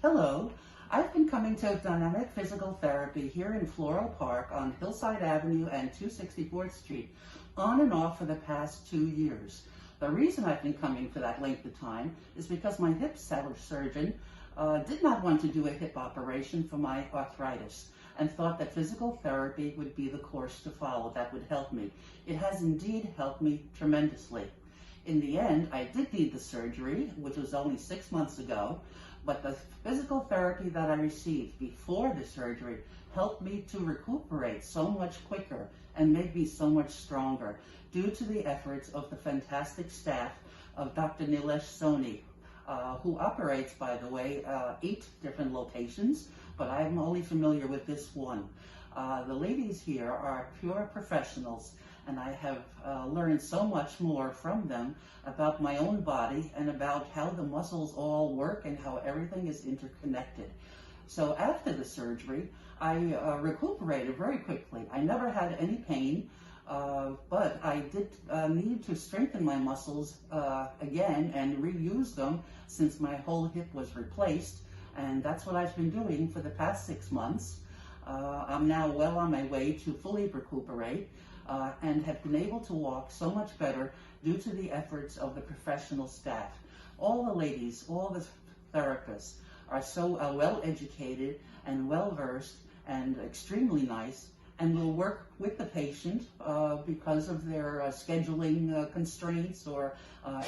Hello, I've been coming to Dynamic Physical Therapy here in Floral Park on Hillside Avenue and 264th Street on and off for the past 2 years. The reason I've been coming for that length of time is because my hip surgeon did not want to do a hip operation for my arthritis and thought that physical therapy would be the course to follow that would help me. It has indeed helped me tremendously. In the end, I did need the surgery, which was only 6 months ago, but the physical therapy that I received before the surgery helped me to recuperate so much quicker and made me so much stronger due to the efforts of the fantastic staff of Dr. Nilesh Soni, who operates, by the way, 8 different locations, but I'm only familiar with this one. The ladies here are pure professionals, and I have learned so much more from them about my own body and about how the muscles all work and how everything is interconnected. So after the surgery, I recuperated very quickly. I never had any pain, but I did need to strengthen my muscles again and reuse them since my whole hip was replaced, and that's what I've been doing for the past 6 months. I'm now well on my way to fully recuperate and have been able to walk so much better due to the efforts of the professional staff. All the ladies, all the therapists are so well educated and well versed and extremely nice, and will work with the patient because of their scheduling constraints or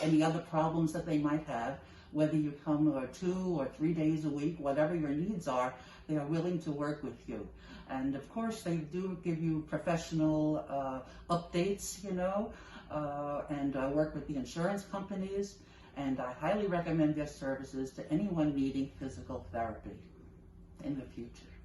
any other problems that they might have. Whether you come 2 or 3 days a week, whatever your needs are, they are willing to work with you. And of course, they do give you professional updates, and work with the insurance companies. And I highly recommend their services to anyone needing physical therapy in the future.